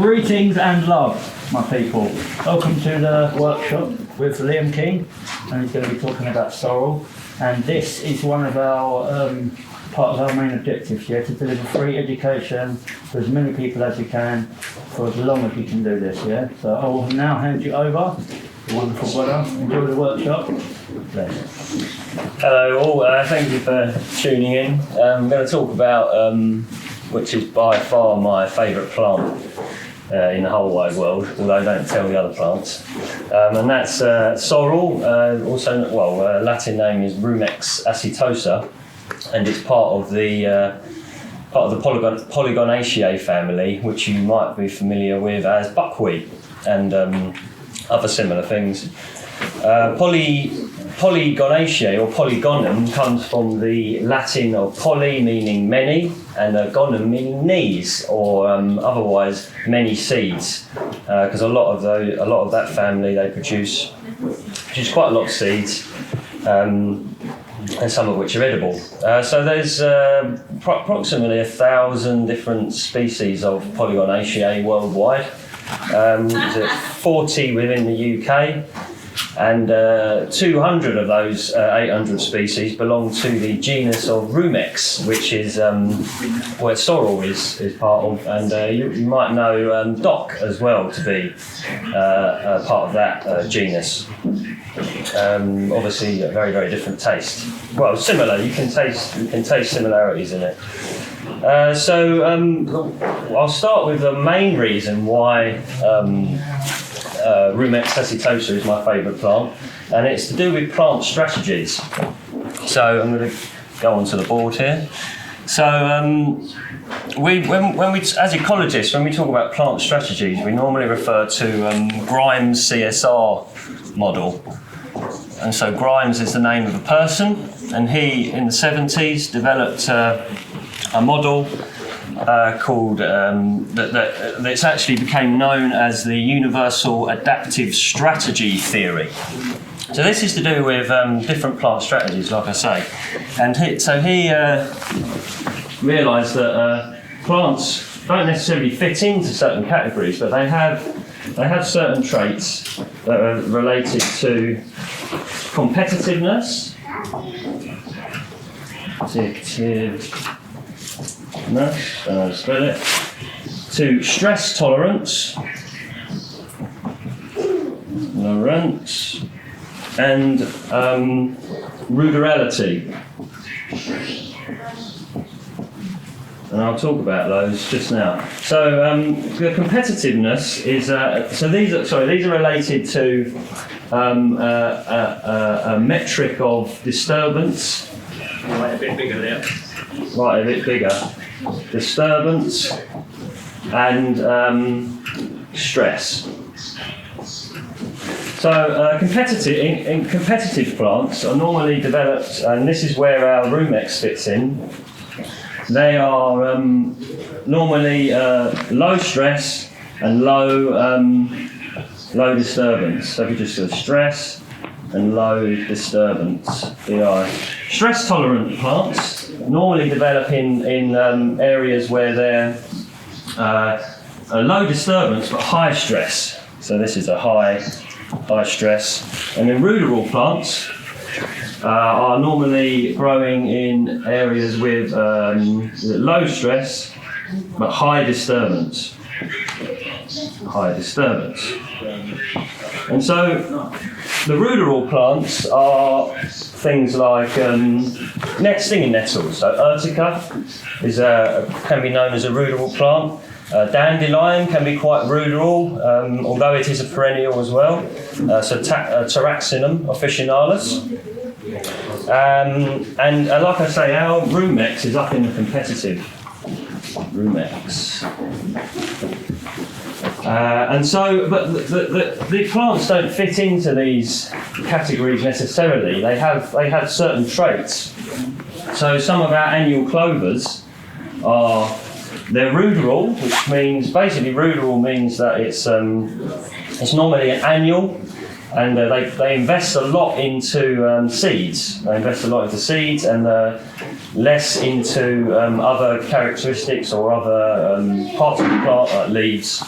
Greetings and love, my people. Welcome to the workshop with Liam King, and he's going to be talking about sorrel. And this is one of our part of our main objectives here, to deliver free education to as many people as you can for as long as you can do this. Yeah. So I will now hand you over. Wonderful brother. Enjoy the workshop. Bless. Hello all, thank you for tuning in. I'm going to talk about which is by far my favourite plant in the whole wide world, although I don't tell the other plants. And that's sorrel, Latin name is Rumex acetosa, and it's part of the Polygonaceae family, which you might be familiar with as buckwheat and other similar things. Polygonaceae or polygonum comes from the Latin of poly meaning many and gonum meaning knees, or otherwise many seeds, because a lot of that family, they produce quite a lot of seeds, and some of which are edible. So there's approximately 1,000 different species of Polygonaceae worldwide. 40 within the UK, and 200 of those 800 species belong to the genus of Rumex, which is where sorrel is part of, and you might know dock as well to be part of that genus. Obviously a very, very different taste. Well, similar, you can taste similarities in it. So I'll start with the main reason why Rumex acetosa is my favourite plant, and it's to do with plant strategies. So I'm going to go onto the board here. So when we, as ecologists, when we talk about plant strategies, we normally refer to Grimes' CSR model. And so Grimes is the name of a person, and he, in the 70s, developed a model called that's actually became known as the Universal Adaptive Strategy Theory. So this is to do with different plant strategies, like I say, and he realised that plants don't necessarily fit into certain categories, but they have certain traits that are related to competitiveness, to stress tolerance, and rudorality. And I'll talk about those just now. So the competitiveness is these are related to a metric of disturbance. Right, a bit bigger there. Right, a bit bigger. Disturbance and stress. So competitive plants are normally developed, and this is where our Rumex fits in. They are normally low stress and low disturbance. So if you just go stress and low disturbance. They are stress tolerant plants, normally develop in areas where they're a low disturbance but high stress. So this is a high stress. And then ruderal plants are normally growing in areas with low stress but high disturbance. And so the ruderal plants are things like stinging nettles. So urtica can be known as a ruderal plant. Dandelion can be quite ruderal, although it is a perennial as well. So Taraxinum officinalis. And like I say, our Rumex is up in the competitive Rumex. And so, but the plants don't fit into these categories necessarily. They have certain traits. So some of our annual clovers they're ruderal, which means basically ruderal means that it's normally an annual, And they invest a lot into seeds. They invest a lot into seeds and less into other characteristics or other parts of the plant, like leaves,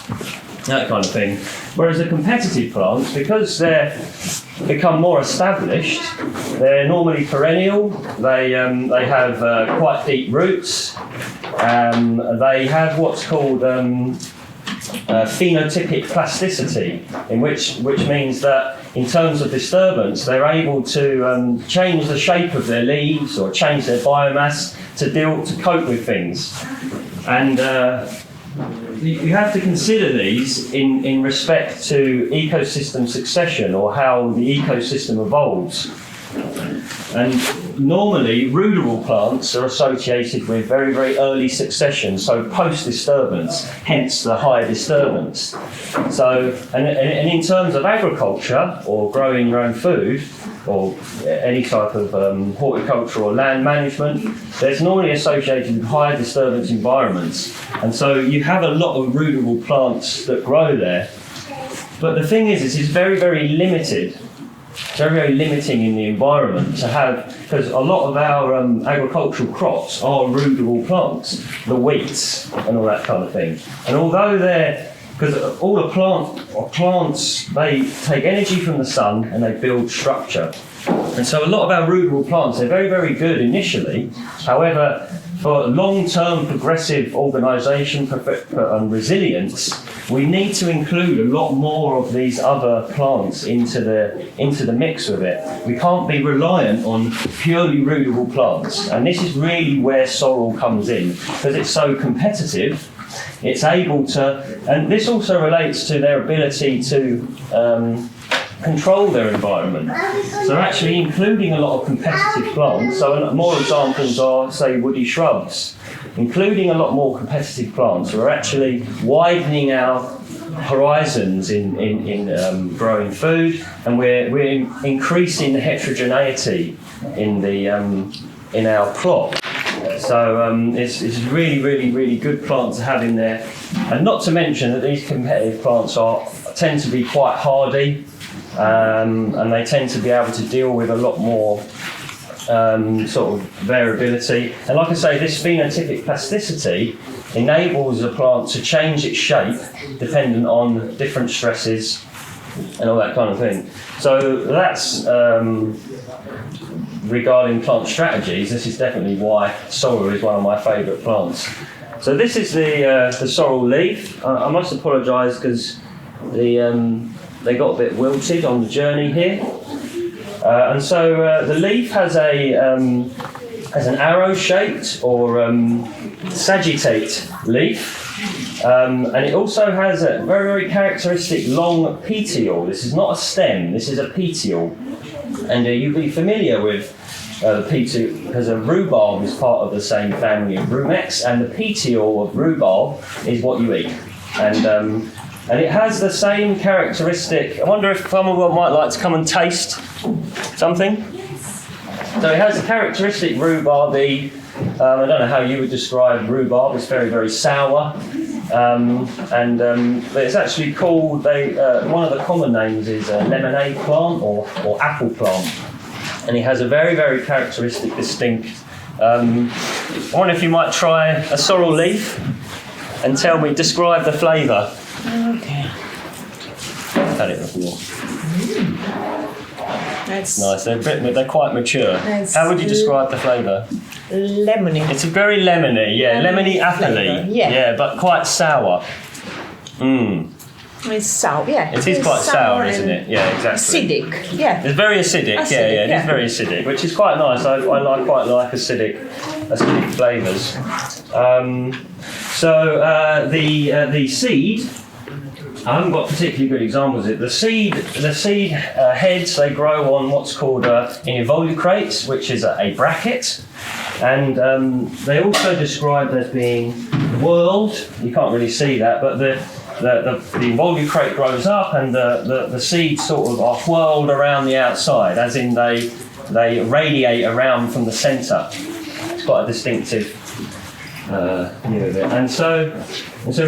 that kind of thing. Whereas the competitive plants, because they're become more established, they're normally perennial. They have quite deep roots. They have what's called phenotypic plasticity, which means that in terms of disturbance, they're able to change the shape of their leaves or change their biomass to cope with things. And you have to consider these in respect to ecosystem succession, or how the ecosystem evolves. And normally, ruderal plants are associated with very, very early succession, so post-disturbance, hence the high disturbance. So, and in terms of agriculture, or growing your own food, or any type of horticulture or land management, there's normally associated with high disturbance environments. And so you have a lot of ruderal plants that grow there. But the thing is, it's very, very limited. It's very, very limiting in the environment to have, because a lot of our agricultural crops are ruderal plants, the wheats and all that kind of thing. And although because all the plants, they take energy from the sun and they build structure. And so a lot of our ruderal plants, they're very, very good initially. However, for long-term progressive organisation and resilience, we need to include a lot more of these other plants into the mix with it. We can't be reliant on purely ruderal plants. And this is really where sorrel comes in, because it's so competitive. It's able to, and this also relates to their ability to control their environment. So actually including a lot of competitive plants, so more examples are, say, woody shrubs. Including a lot more competitive plants, we're actually widening our horizons in growing food, and we're increasing the heterogeneity in our plot. So it's really, really, really good plant to have in there. And not to mention that these competitive plants tend to be quite hardy, and they tend to be able to deal with a lot more sort of variability. And like I say, this phenotypic plasticity enables a plant to change its shape dependent on different stresses and all that kind of thing. So that's regarding plant strategies. This is definitely why sorrel is one of my favourite plants. So this is the sorrel leaf. I must apologise because they got a bit wilted on the journey here. And so the leaf has an arrow-shaped or sagittate leaf, and it also has a very, very characteristic long petiole. This is not a stem, this is a petiole. And you'll be familiar with the petiole, because a rhubarb is part of the same family of rumex, and the petiole of rhubarb is what you eat. And it has the same characteristic. I wonder if someone might like to come and taste something. So it has a characteristic rhubarby. I don't know how you would describe rhubarb. It's very, very sour. But it's actually called, one of the common names is a lemonade plant or apple plant. And it has a very, very characteristic, distinct. I wonder if you might try a sorrel leaf and describe the flavour. Okay. I've had it before. That's Nice. They're quite mature. How would you describe the flavour? lemony. It's a very lemony, lemony appley. Yeah. But quite sour. It's sour, yeah. It is quite sour, isn't it? Yeah, exactly. Acidic, yeah. It's very acidic, it is very acidic, which is quite nice. I quite like acidic flavours. The seed, I haven't got particularly good examples of it. The seed heads, they grow on what's called involucrates, which is a bracket. And they also described as being whirled. You can't really see that, but the involucrate grows up, and the seeds sort of are whirled around the outside, as in they radiate around from the centre. It's quite a distinctive view of it. And so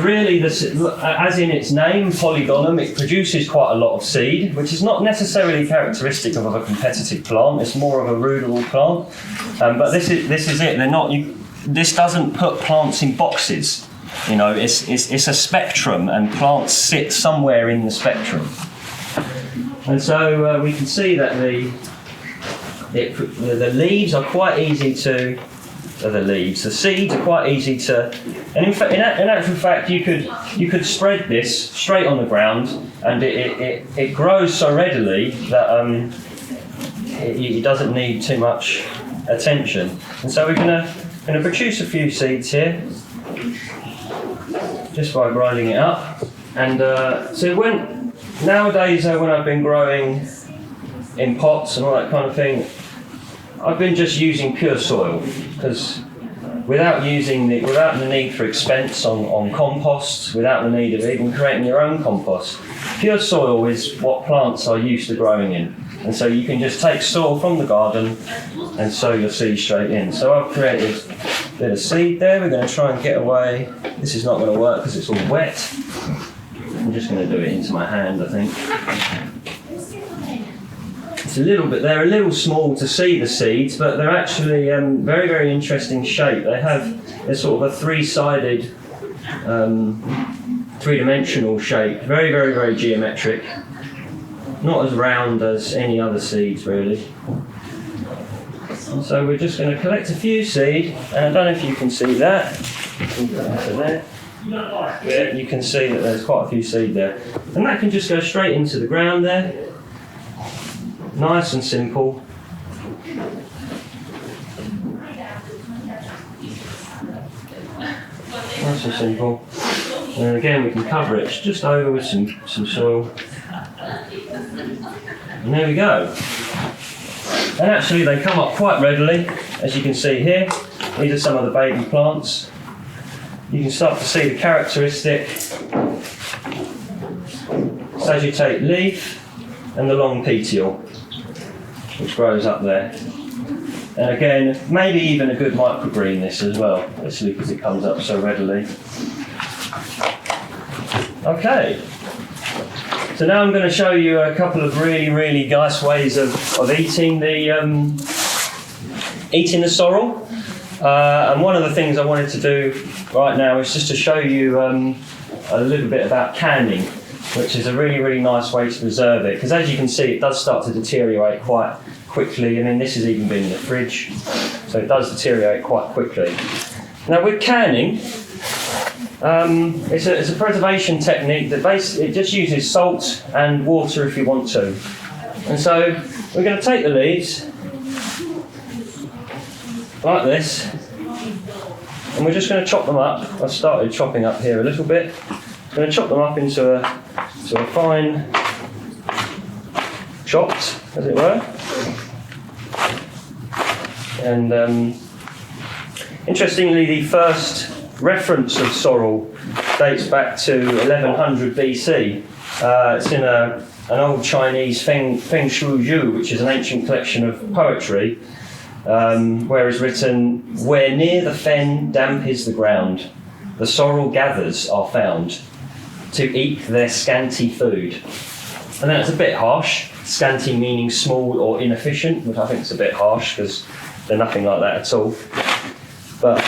really, this, as in its name, Polygonum, it produces quite a lot of seed, which is not necessarily characteristic of a competitive plant. It's more of a ruderal plant. But this is it. They're not. This doesn't put plants in boxes. You know, it's a spectrum, and plants sit somewhere in the spectrum. And so we can see that the leaves are quite easy to. The seeds are quite easy to, and in actual fact, you could spread this straight on the ground, and it grows so readily that it doesn't need too much attention. And so we're going to produce a few seeds here, just by grinding it up. And so nowadays when I've been growing in pots and all that kind of thing, I've been just using pure soil, because without the need for expense on compost, without the need of even creating your own compost, pure soil is what plants are used to growing in. And so you can just take soil from the garden and sow your seed straight in. So I've created a bit of seed there. We're going to try and get away. This is not going to work because it's all wet. I'm just going to do it into my hand, I think. It's a little bit, they're a little small to see the seeds, but they're actually very, very interesting shape. They're sort of a three-sided, three-dimensional shape, very, very, very geometric. Not as round as any other seeds, really. And so we're just going to collect a few seed, and I don't know if you can see that. Yeah, you can see that there's quite a few seed there. And that can just go straight into the ground there. Nice and simple. Nice and simple. And again, we can cover it just over with some soil. And there we go. And actually they come up quite readily, as you can see here. These are some of the baby plants. You can start to see the characteristic sagittate leaf and the long petiole, which grows up there. And again, maybe even a good microgreen this as well, actually, because it comes up so readily. Okay. So now I'm going to show you a couple of really, really nice ways of eating the sorrel. And one of the things I wanted to do right now is just to show you a little bit about canning, which is a really, really nice way to preserve it. Because as you can see, it does start to deteriorate quite quickly. I mean, this has even been in the fridge, so it does deteriorate quite quickly. Now with canning, it's a preservation technique that it just uses salt and water if you want to. And so we're going to take the leaves like this, and we're just going to chop them up. I've started chopping up here a little bit. I'm going to chop them up into a fine chopped, as it were. And interestingly, the first reference of sorrel dates back to 1100 BC. It's in an old Chinese Feng Shui Ju, which is an ancient collection of poetry, where is written, "Where near the fen damp is the ground, the sorrel gathers are found, to eat their scanty food." And then it's a bit harsh, scanty meaning small or inefficient, which I think is a bit harsh because they're nothing like that at all. But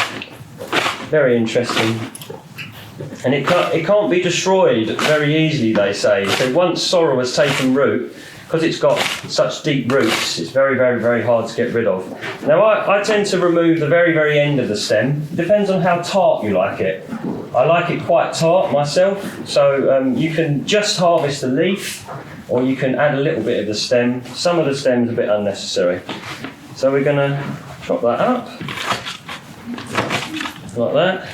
very interesting. And it can't be destroyed very easily, they say. So once sorrel has taken root, because it's got such deep roots, it's very, very, very hard to get rid of. Now I tend to remove the very, very end of the stem. It depends on how tart you like it. I like it quite tart myself, so you can just harvest the leaf, or you can add a little bit of the stem. Some of the stem's a bit unnecessary. So we're going to chop that up, like that.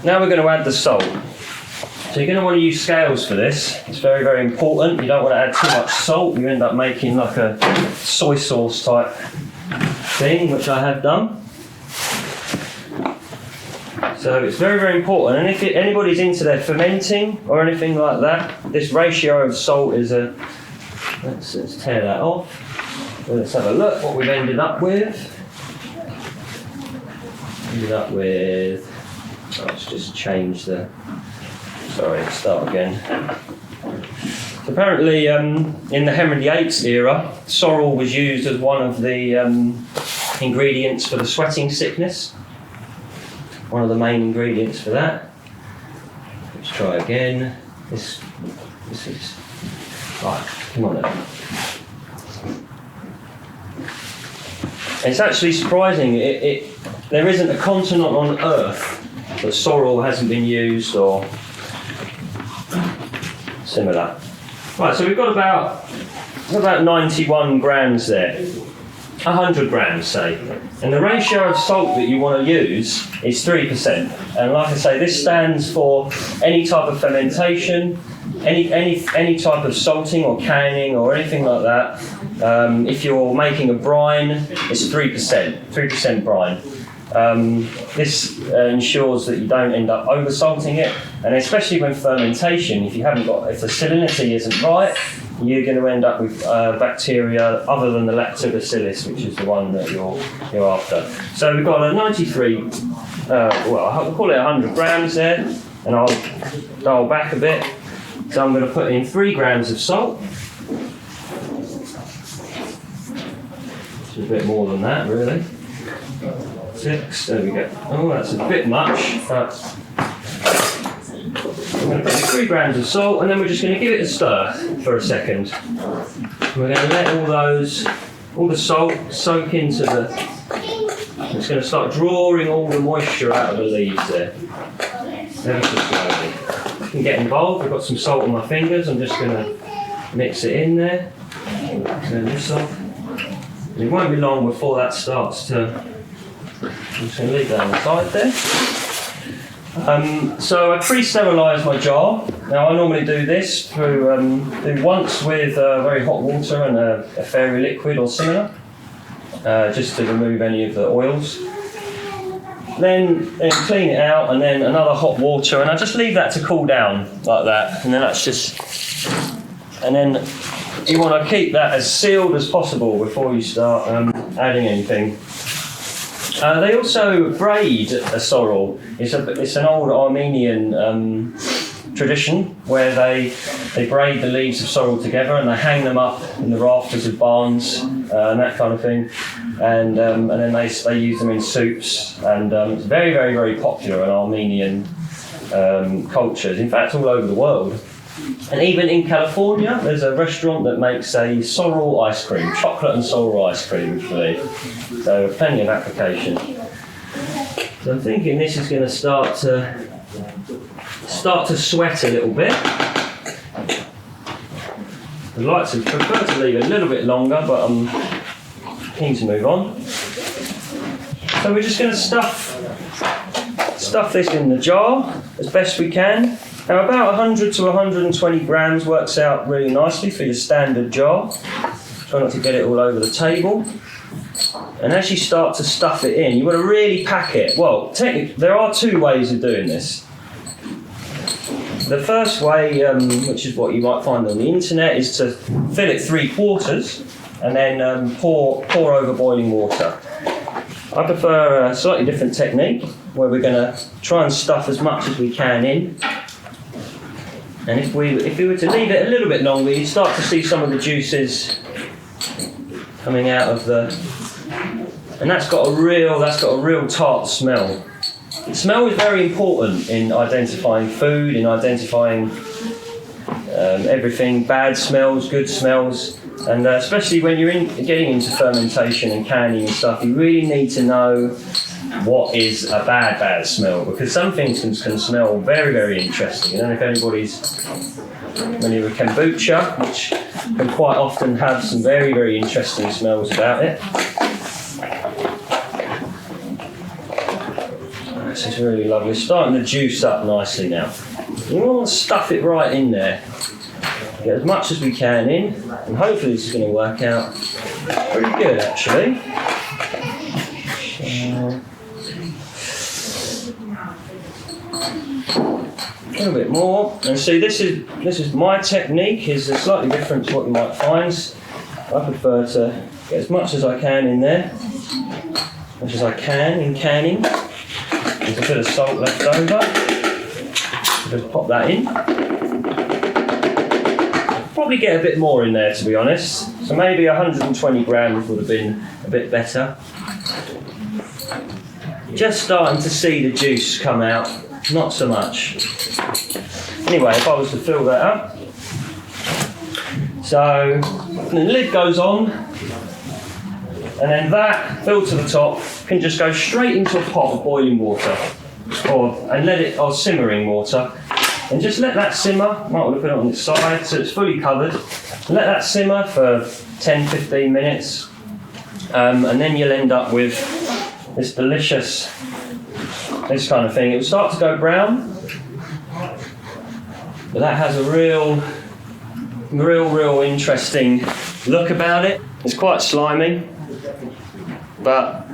Now we're going to add the salt. So you're going to want to use scales for this. It's very, very important. You don't want to add too much salt. You end up making like a soy sauce type thing, which I have done. So it's very, very important. And if anybody's into their fermenting or anything like that, this ratio of salt is let's tear that off. Let's have a look what we've ended up with. ended up with, let's just change the, sorry, start again. So apparently in the Henry VIII era, sorrel was used as one of the ingredients for the sweating sickness. One of the main ingredients for that. Let's try again. This is, right, come on then. It's actually surprising, there isn't a continent on Earth that sorrel hasn't been used or similar. Right, so we've got about 91 grams there. 100 grams, say. And the ratio of salt that you want to use is 3%. And like I say, this stands for any type of fermentation, any type of salting or canning or anything like that. If you're making a brine, it's 3% brine. This ensures that you don't end up over-salting it, and especially when fermentation, if the salinity isn't right, you're going to end up with bacteria other than the lactobacillus, which is the one that you're after. So we've got a 93, I'll call it 100 grams there, and I'll dial back a bit. So I'm going to put in 3 grams of salt. It's a bit more than that, really. 6, there we go. Oh, that's a bit much, but I'm going to put in 3 grams of salt, and then we're just going to give it a stir for a second. We're going to let all the salt soak into it's going to start drawing all the moisture out of the leaves there. Ever so slowly. You can get involved. I've got some salt on my fingers. I'm just going to mix it in there. Turn this off. It won't be long before that starts to. I'm just going to leave that on the side there. So I pre-sterilise my jar. Now I normally do this through do once with very hot water and a fairy liquid or similar, just to remove any of the oils. Then clean it out, and then another hot water, and I just leave that to cool down like that. And then that's just, and then you want to keep that as sealed as possible before you start adding anything. They also braid a sorrel. It's an old Armenian tradition where they braid the leaves of sorrel together and they hang them up in the rafters of barns and that kind of thing. And then they use them in soups, and it's very, very, very popular in Armenian cultures. In fact, all over the world. And even in California, there's a restaurant that makes a sorrel ice cream, chocolate and sorrel ice cream, I believe. So plenty of application. So I'm thinking this is going to start to sweat a little bit. I'd like to prefer to leave it a little bit longer, but I'm keen to move on. So we're just going to stuff this in the jar as best we can. Now about 100 to 120 grams works out really nicely for your standard jar. Try not to get it all over the table. And as you start to stuff it in, you want to really pack it. Well, technically, there are 2 ways of doing this. The first way, which is what you might find on the internet, is to fill it 3/4 and then pour over boiling water. I prefer a slightly different technique where we're going to try and stuff as much as we can in. And if we were to leave it a little bit longer, you'd start to see some of the juices coming out of and that's got a real tart smell. The smell is very important in identifying food, in identifying everything, bad smells, good smells, and especially when you're getting into fermentation and canning and stuff, you really need to know what is a bad smell, because some things can smell very, very interesting. I don't know if anybody's familiar with kombucha, which can quite often have some very, very interesting smells about it. This is really lovely. Starting to juice up nicely now. You want to stuff it right in there. Get as much as we can in, and hopefully this is going to work out pretty good actually. A little bit more, and see this is my technique. Is slightly different to what you might find. I prefer to get as much as I can in there, as much as I can in canning. There's a bit of salt left over. Just pop that in. Probably get a bit more in there, to be honest. So maybe 120 grams would have been a bit better. Just starting to see the juice come out, not so much. Anyway, if I was to fill that up, so the lid goes on, and then that filled to the top can just go straight into a pot of boiling water, or simmering water, and just let that simmer. Might want to put it on its side so it's fully covered. Let that simmer for 10-15 minutes, and then you'll end up with this delicious, this kind of thing. It will start to go brown, but that has a real interesting look about it. It's quite slimy, but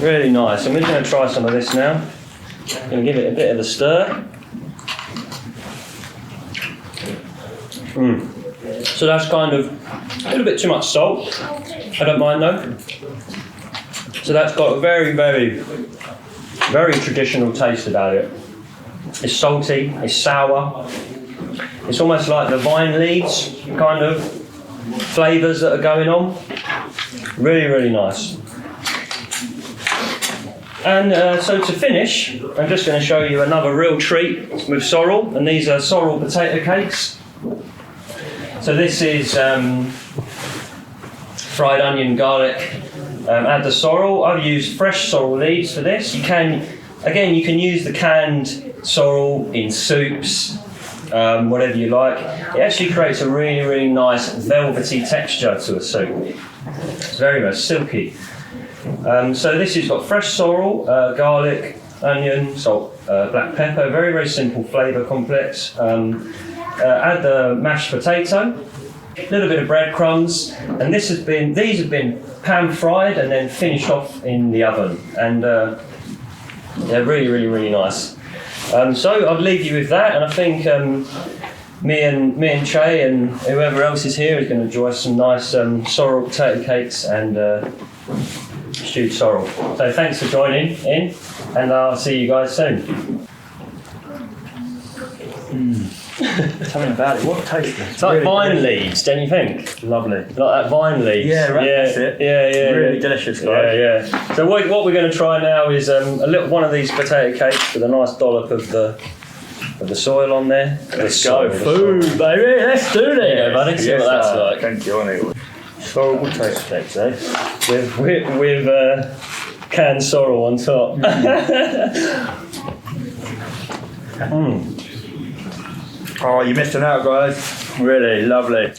really nice. I'm just going to try some of this now. I'm going to give it a bit of a stir. So that's kind of a little bit too much salt. I don't mind though. So that's got a very, very, very traditional taste about it. It's salty, it's sour. It's almost like the vine leaves kind of flavours that are going on. Really, really nice. And so to finish, I'm just going to show you another real treat with sorrel, and these are sorrel potato cakes. So this is fried onion, garlic, add the sorrel. I've used fresh sorrel leaves for this. You can use the canned sorrel in soups, whatever you like. It actually creates a really, really nice velvety texture to a soup. It's very, very silky. So this has got fresh sorrel, garlic, onion, salt, black pepper, very, very simple flavour complex. Add the mashed potato, a little bit of breadcrumbs, and these have been pan fried and then finished off in the oven, and they're really, really, really nice. So I'll leave you with that, and I think me and Che and whoever else is here is going to enjoy some nice sorrel potato cakes and stewed sorrel. So thanks for joining in, and I'll see you guys soon. Tell me about it. What taste? It's like vine leaves, don't you think? Lovely. Like that vine leaves. Yeah, right, that's it. Yeah. Really delicious, guys. Yeah. So what we're going to try now is one of these potato cakes with a nice dollop of the soil on there. Let's go. Food, baby. Let's do this. There you go, buddy. See what that's like. Thank you, Annie. Sorrel potato cakes, eh? With canned sorrel on top. Oh, you're missing out, guys. Really lovely.